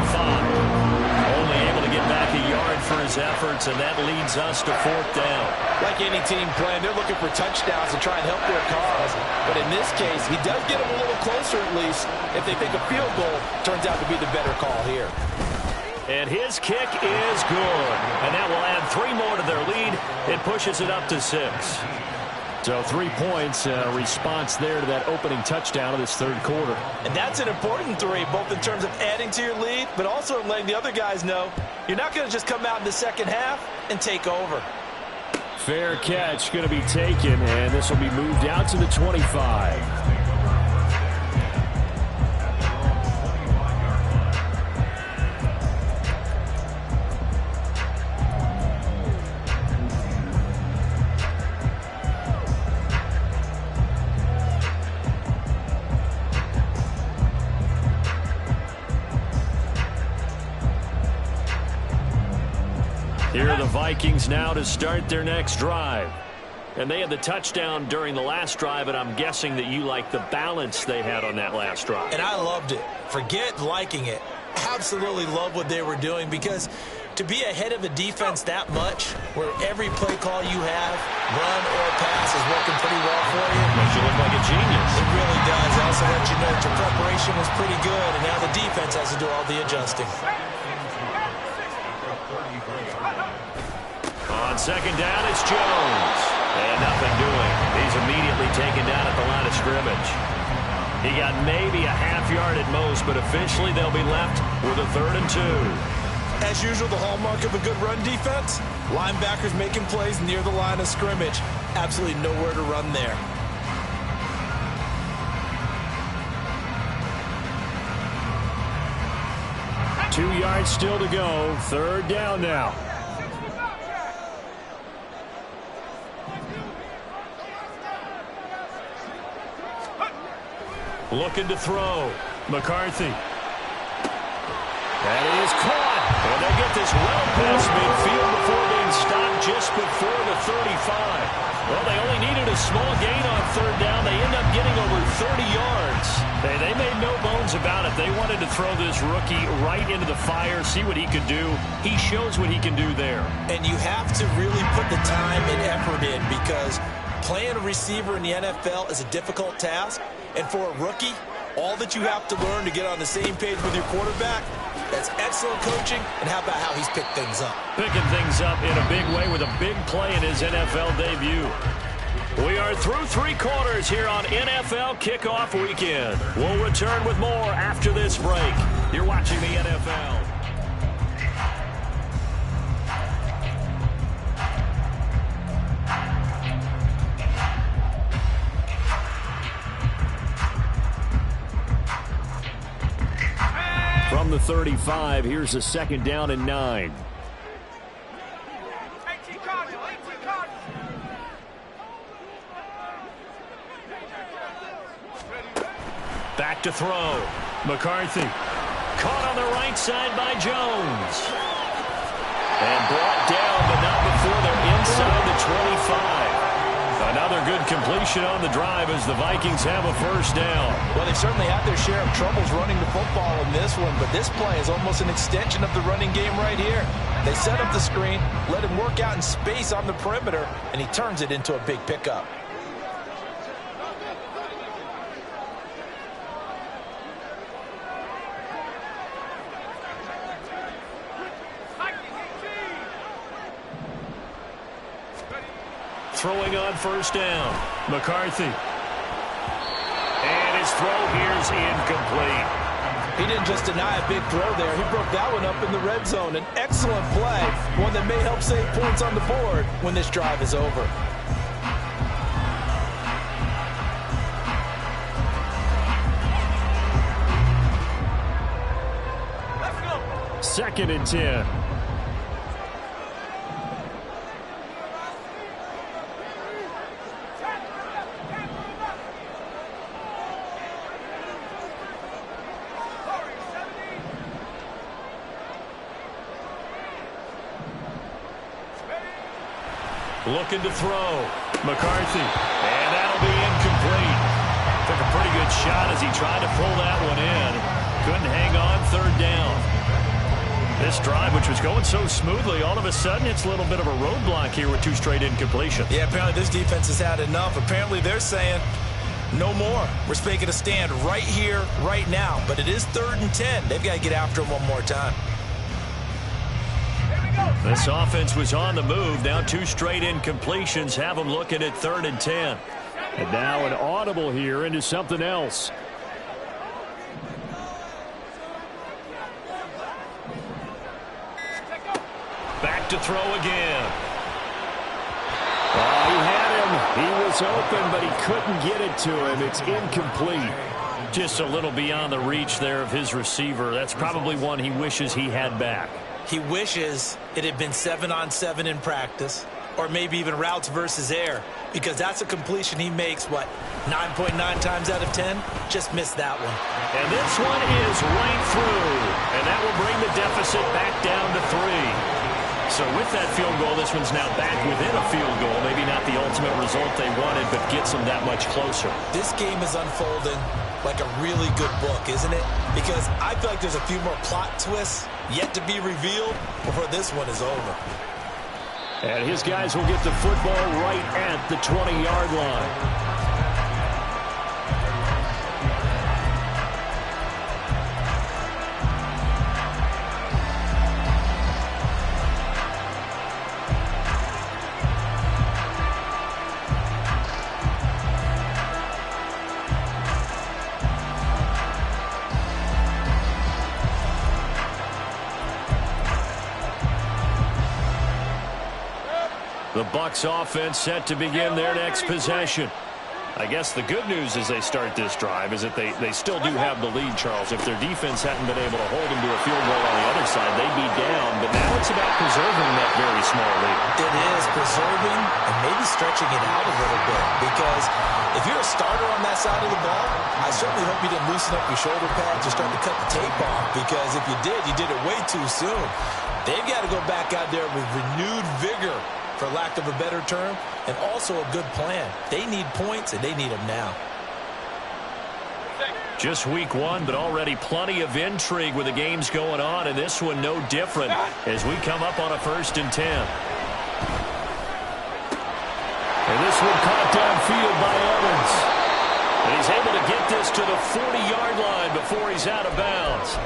Only able to get back a yard for his efforts, and that leads us to 4th down. Like any team playing, they're looking for touchdowns to try and help their cause. But in this case, he does get them a little closer at least if they think a field goal turns out to be the better call here. And his kick is good. And that will add 3 more to their lead. It pushes it up to 6. So 3 points, response there to that opening touchdown of this 3rd quarter. And that's an important 3, both in terms of adding to your lead, but also in letting the other guys know you're not going to just come out in the second half and take over. Fair catch going to be taken, and this will be moved out to the 25. Here are the Vikings now to start their next drive. And they had the touchdown during the last drive, and I'm guessing that you like the balance they had on that last drive. And I loved it. Forget liking it. Absolutely love what they were doing, because to be ahead of a defense that much, where every play call you have, run or pass, is working pretty well for you. Makes you look like a genius. It really does. It also lets you know that your preparation was pretty good, and now the defense has to do all the adjusting. On 2nd down, it's Jones. And nothing doing. He's immediately taken down at the line of scrimmage. He got maybe a half yard at most, but officially they'll be left with a 3rd and 2. As usual, the hallmark of a good run defense, linebackers making plays near the line of scrimmage. Absolutely nowhere to run there. Two yards still to go. 3rd down now. Looking to throw. McCarthy. That is caught. And they get this well past midfield before being stopped just before the 35. Well, they only needed a small gain on 3rd down. They end up getting over 30 yards. They made no bones about it. They wanted to throw this rookie right into the fire, see what he could do. He shows what he can do there. And you have to really put the time and effort in, because playing a receiver in the NFL is a difficult task. And for a rookie, all that you have to learn to get on the same page with your quarterback, that's excellent coaching. And how about how he's picked things up? Picking things up in a big way with a big play in his NFL debut. We are through 3 quarters here on NFL Kickoff Weekend. We'll return with more after this break. You're watching the NFL. From the 35, here's a 2nd down and 9. Back to throw. McCarthy. Caught on the right side by Jones. And brought down, but not before they're inside the 25. Another good completion on the drive as the Vikings have a 1st down. Well, they've certainly had their share of troubles running the football in this one, but this play is almost an extension of the running game right here. They set up the screen, let him work out in space on the perimeter, and he turns it into a big pickup. Throwing on 1st down. McCarthy. And his throw here's incomplete. He didn't just deny a big throw there. He broke that one up in the red zone. An excellent play, one that may help save points on the board when this drive is over. Let's go. 2nd and 10. Looking to throw. McCarthy. And that'll be incomplete. Took a pretty good shot as he tried to pull that one in. Couldn't hang on. 3rd down. This drive, which was going so smoothly, all of a sudden it's a little bit of a roadblock here with 2 straight incompletions. Yeah, apparently this defense has had enough. Apparently they're saying no more. We're making a stand right here, right now. But it is 3rd and 10. They've got to get after him one more time. This offense was on the move. Now 2 straight incompletions have them looking at 3rd and 10. And now an audible here into something else. Back to throw again. Oh, he had him. He was open, but he couldn't get it to him. It's incomplete. Just a little beyond the reach there of his receiver. That's probably one he wishes he had back. He wishes it had been 7-on-7 in practice, or maybe even routes versus air, because that's a completion he makes, 9.9 times out of 10? Just missed that one. And this one is right through, and that will bring the deficit back down to 3. So with that field goal, this one's now back within a field goal. Maybe not the ultimate result they wanted, but gets them that much closer. This game is unfolding like a really good book, isn't it? Because I feel like there's a few more plot twists yet to be revealed before this one is over. And his guys will get the football right at the 20-yard line. The Bucs offense set to begin their next possession. I guess the good news as they start this drive is that they still do have the lead, Charles. If their defense hadn't been able to hold them to a field goal on the other side, they'd be down. But now it's about preserving that very small lead. It is preserving and maybe stretching it out a little bit. Because if you're a starter on that side of the ball, I certainly hope you didn't loosen up your shoulder pads or start to cut the tape off. Because if you did it way too soon. They've got to go back out there with renewed vigor, for lack of a better term, and also a good plan. They need points, and they need them now. Just week 1, but already plenty of intrigue with the games going on, and this one no different as we come up on a 1st and 10. And this one caught downfield by Evans. And he's able to get this to the 40-yard line before he's out of bounds.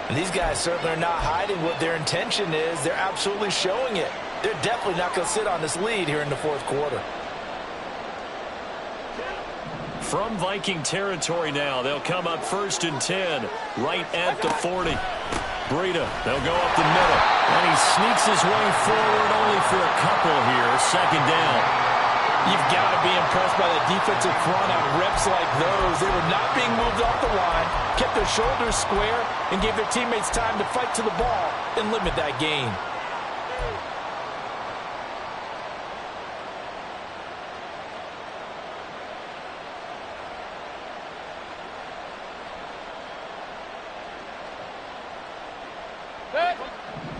And these guys certainly are not hiding what their intention is. They're absolutely showing it. They're definitely not going to sit on this lead here in the 4th quarter. From Viking territory now, they'll come up 1st and 10, right at the 40. Breida. They'll go up the middle. And he sneaks his way forward only for a couple here. Second down. You've got to be impressed by the defensive front on reps like those. They were not being moved off the line, kept their shoulders square, and gave their teammates time to fight to the ball and limit that gain.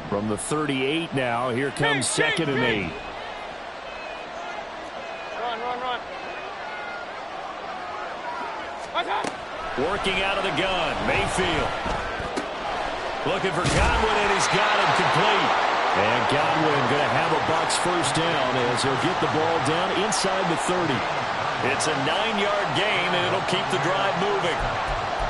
From the 38 now, here comes second and 8. Run. Working out of the gun, Mayfield. Looking for Godwin, and he's got him complete. And Godwin going to have a Bucs first down as he'll get the ball down inside the 30. It's a 9-yard gain, and it'll keep the drive moving.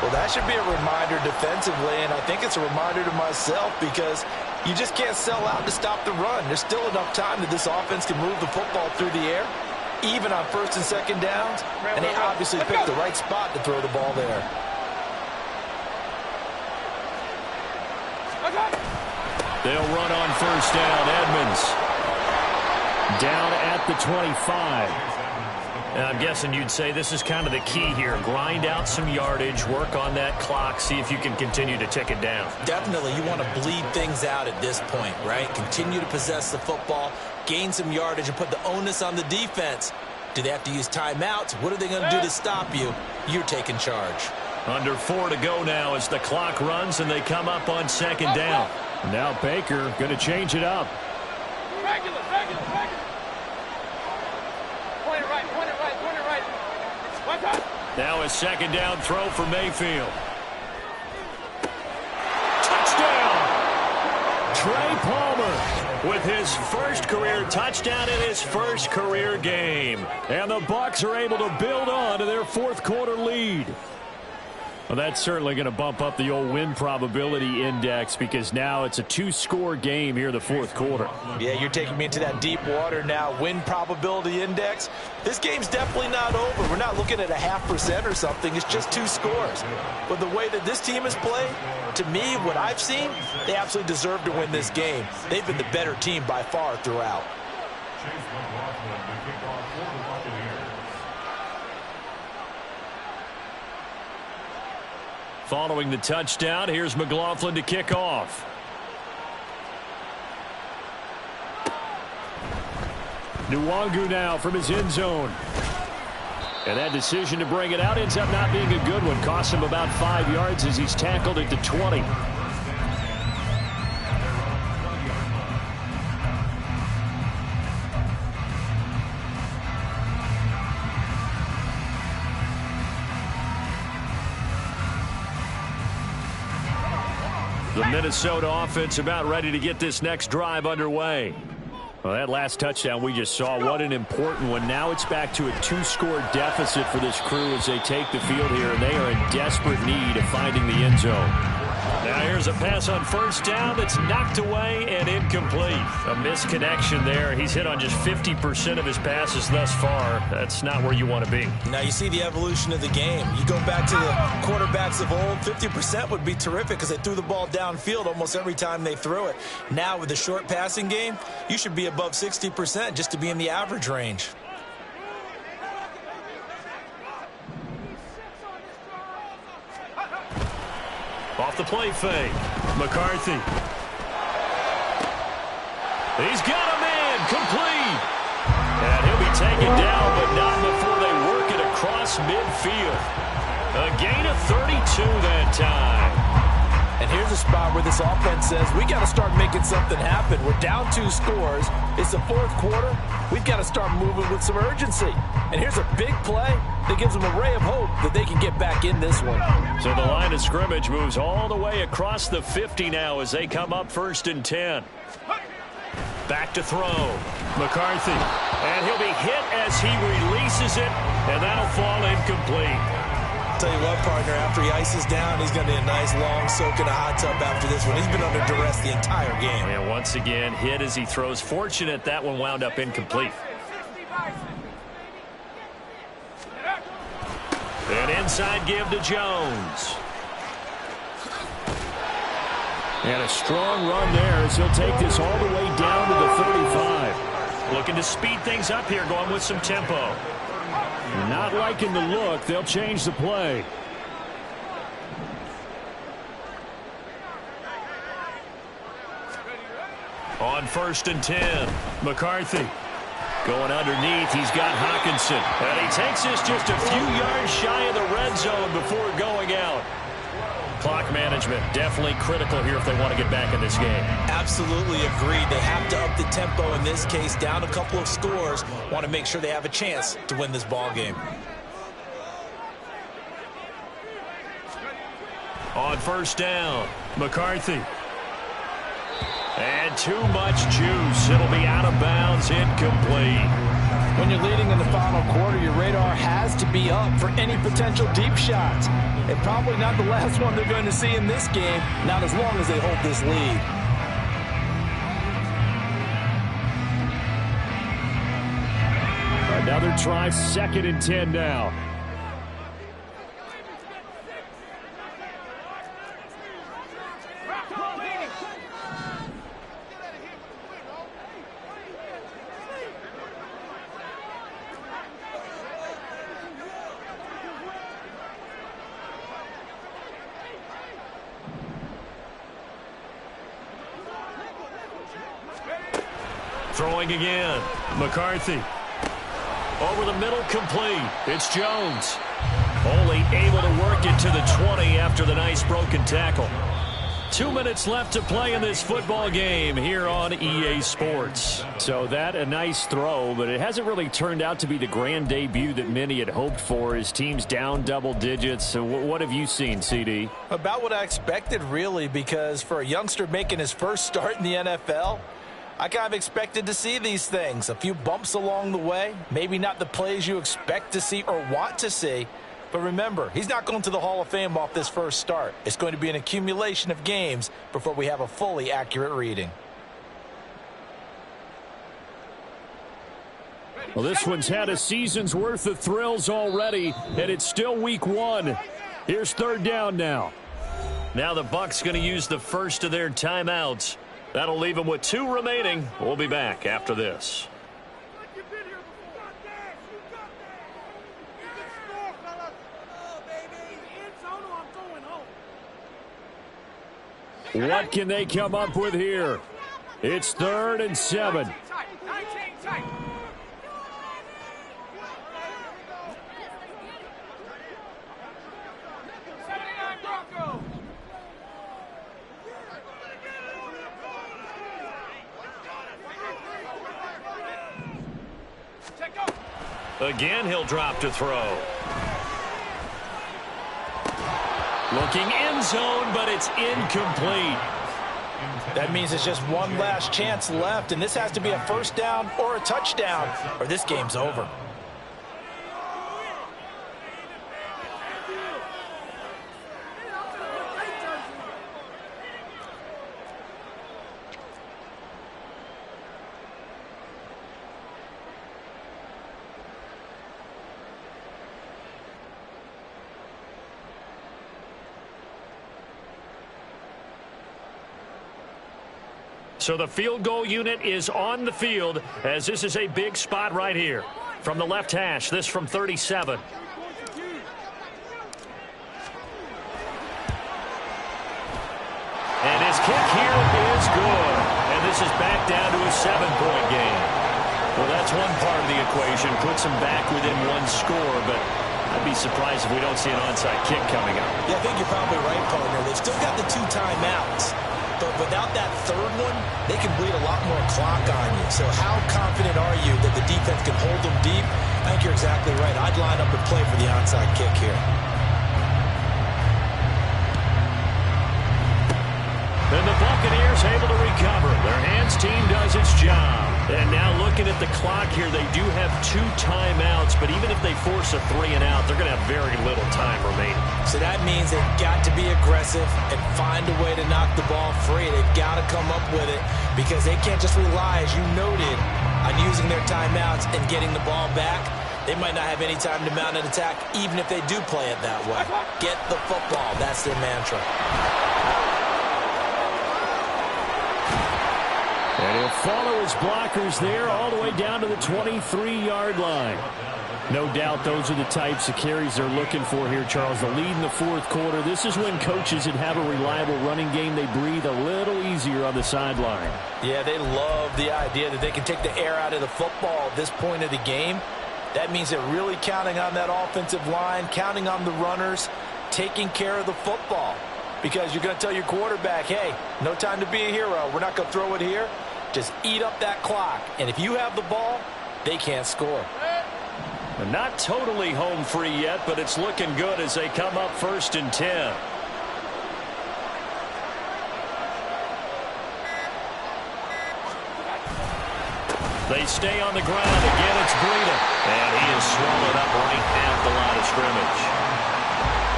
Well, that should be a reminder defensively, and I think it's a reminder to myself because you just can't sell out to stop the run. There's still enough time that this offense can move the football through the air, even on first and second downs, and they obviously picked the right spot to throw the ball there. They'll run on first down. Edmonds Down at the 25. And I'm guessing you'd say this is kind of the key here. Grind out some yardage, work on that clock, see if you can continue to tick it down. Definitely, you want to bleed things out at this point, right? Continue to possess the football, gain some yardage, and put the onus on the defense. Do they have to use timeouts? What are they going to do to stop you? You're taking charge. Under 4 to go now as the clock runs and they come up on second down. Now Baker going to change it up. Regular. Point it right. Watch out. Now a second down throw for Mayfield. Touchdown! Trey Palmer With his first career touchdown in his first career game. and the Bucs are able to build on to their fourth quarter lead. Well, that's certainly going to bump up the old win probability index because now it's a 2-score game here in the fourth quarter. Yeah, you're taking me into that deep water now. Win probability index. This game's definitely not over. We're not looking at a 0.5% or something. It's just 2 scores. But the way that this team has played, to me, what I've seen, they absolutely deserve to win this game. They've been the better team by far throughout. Following the touchdown, here's McLaughlin to kick off. Nwangu now from his end zone. And that decision to bring it out ends up not being a good one. Costs him about 5 yards as he's tackled at the 20. The Minnesota offense about ready to get this next drive underway. Well, that last touchdown we just saw, what an important one. Now it's back to a 2-score deficit for this crew as they take the field here, and they are in desperate need of finding the end zone. Now here's a pass on first down that's knocked away and incomplete. A misconnection there. He's hit on just 50% of his passes thus far. That's not where you want to be. Now you see the evolution of the game. You go back to the quarterbacks of old, 50% would be terrific because they threw the ball downfield almost every time they threw it. Now with the short passing game, you should be above 60% just to be in the average range. Off the play fake. McCarthy. He's got a man complete. And he'll be taken down, but not before they work it across midfield. A gain of 32 that time. And here's a spot where this offense says, we got to start making something happen. We're down 2 scores. It's the fourth quarter. We've got to start moving with some urgency. And here's a big play that gives them a ray of hope that they can get back in this one. So the line of scrimmage moves all the way across the 50 now as they come up first and 10. Back to throw. McCarthy. And he'll be hit as he releases it, and that'll fall incomplete. Tell you what, partner, after he ices down, he's going to be a nice long soak in a hot tub after this one. He's been under duress the entire game. And once again, hit as he throws. Fortunate that one wound up incomplete. An inside give to Jones. And a strong run there as he'll take this all the way down to the 35. Looking to speed things up here, going with some tempo. Not liking the look. They'll change the play. On 1st and 10, McCarthy. Going underneath, he's got Hawkinson. And he takes this just a few yards shy of the red zone before going out. Clock management definitely critical here if they want to get back in this game. Absolutely agreed. They have to up the tempo in this case, down a couple of scores. Want to make sure they have a chance to win this ball game. On 1st down, McCarthy. And too much juice. It'll be out of bounds, incomplete. When you're leading in the final quarter, your radar has to be up for any potential deep shots. And probably not the last one they're going to see in this game, not as long as they hold this lead. Another try, 2nd and 10 now. Throwing again. McCarthy. Over the middle, complete. It's Jones. Only able to work it to the 20 after the nice broken tackle. 2 minutes left to play in this football game here on EA Sports. So that a nice throw, but it hasn't really turned out to be the grand debut that many had hoped for. His team's down double digits. So what have you seen, CD? About what I expected, really, because for a youngster making his first start in the NFL, I kind of expected to see these things. A few bumps along the way. Maybe not the plays you expect to see or want to see. But remember, he's not going to the Hall of Fame off this first start. It's going to be an accumulation of games before we have a fully accurate reading. Well, this one's had a season's worth of thrills already, and it's still week 1. Here's 3rd down now. Now the Bucs going to use the first of their timeouts. That'll leave them with 2 remaining. We'll be back after this. What can they come up with here? It's 3rd and 7. Again, he'll drop to throw. Looking end zone, but it's incomplete. That means it's just one last chance left, and this has to be a first down or a touchdown, or this game's over. So the field goal unit is on the field as this is a big spot right here. From the left hash, this from 37. And his kick here is good. And this is back down to a 7-point game. Well, that's one part of the equation. Puts them back within 1 score, but I'd be surprised if we don't see an onside kick coming up. Yeah, I think you're probably right, partner. They've still got the 2 timeouts. But without that 3rd one, they can bleed a lot more clock on you. So how confident are you that the defense can hold them deep? I think you're exactly right. I'd line up and play for the onside kick here. And the Buccaneers able to recover. Their hands team does its job. And now looking at the clock here, they do have 2 timeouts, but even if they force a 3 and out, they're going to have very little time remaining. So that means they've got to be aggressive and find a way to knock the ball free. They've got to come up with it because they can't just rely, as you noted, on using their timeouts and getting the ball back. They might not have any time to mount an attack, even if they do play it that way. Get the football. That's their mantra. And he'll follow his blockers there all the way down to the 23-yard line. No doubt those are the types of carries they're looking for here, Charles. The lead in the fourth quarter. This is when coaches that have a reliable running game, they breathe a little easier on the sideline. Yeah, they love the idea that they can take the air out of the football at this point of the game. That means they're really counting on that offensive line, counting on the runners, taking care of the football. Because you're going to tell your quarterback, hey, no time to be a hero. We're not going to throw it here. Just eat up that clock. And if you have the ball, they can't score. Not totally home free yet, but it's looking good as they come up 1st and 10. They stay on the ground. Again, it's Breida. And he is swallowed up right at the line of scrimmage.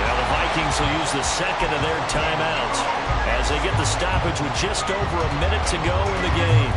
Now the Vikings will use the second of their timeouts as they get the stoppage with just over a minute to go in the game.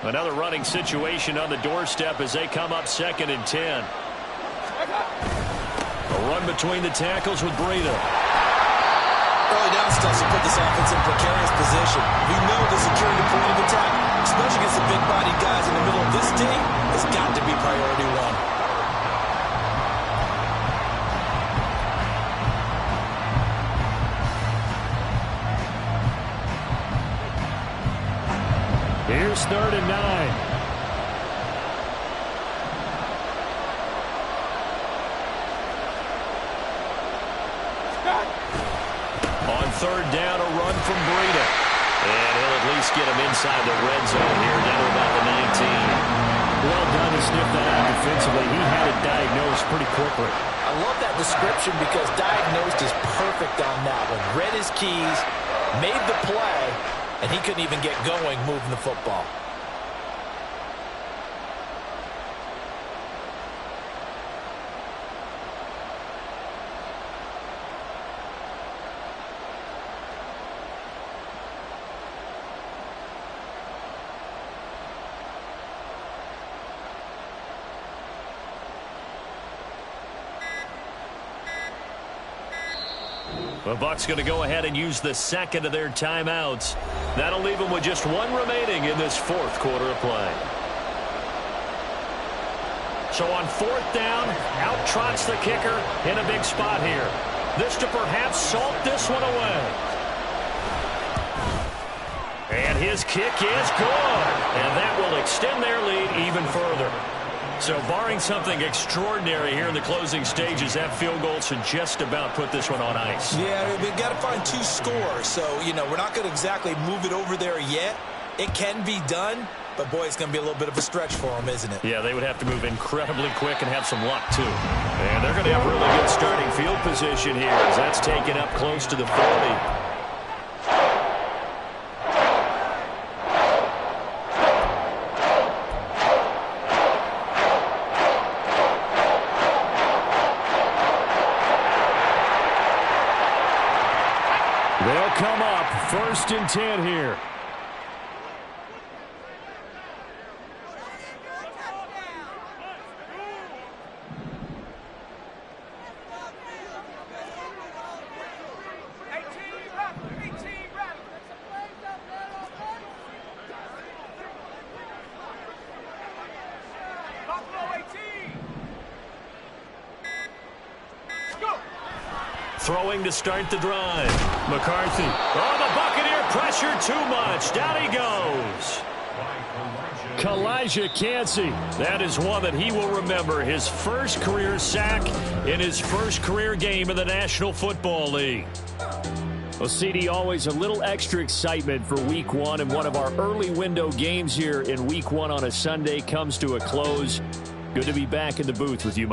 Another running situation on the doorstep as they come up 2nd and 10. A run between the tackles with Breida. Early down stuff to put this offense in precarious position. We know the security point of attack, especially against the big-bodied guys in the middle of this team, has got to be priority one. Here's 3rd and 9. On 3rd down, a run from Breida. And he'll at least get him inside the red zone here, down to about the 19. Well done to sniff that out defensively. He had it diagnosed pretty quickly. I love that description because diagnosed is perfect on that one. Read his keys, made the play, and he couldn't even get going moving the football. The Bucs going to go ahead and use the second of their timeouts. That'll leave them with just one remaining in this fourth quarter of play. So on 4th down, out trots the kicker in a big spot here. This to perhaps salt this one away. And his kick is good. And that will extend their lead even further. So barring something extraordinary here in the closing stages, that field goal should just about put this one on ice. Yeah, we've got to find 2 scores. So, we're not going to exactly move it over there yet. It can be done, but, boy, it's going to be a little bit of a stretch for them, isn't it? Yeah, they would have to move incredibly quick and have some luck, too. And they're going to have really good starting field position here as that's taken up close to the 40. They'll come up 1st and 10 here. Throwing to start the drive. McCarthy. Oh, the Buccaneer pressure too much. Down he goes. Kalijah Kancey. That is one that he will remember. His first career sack in his first career game in the National Football League. Well, CD, always a little extra excitement for Week 1, and one of our early window games here in Week 1 on a Sunday comes to a close. Good to be back in the booth with you,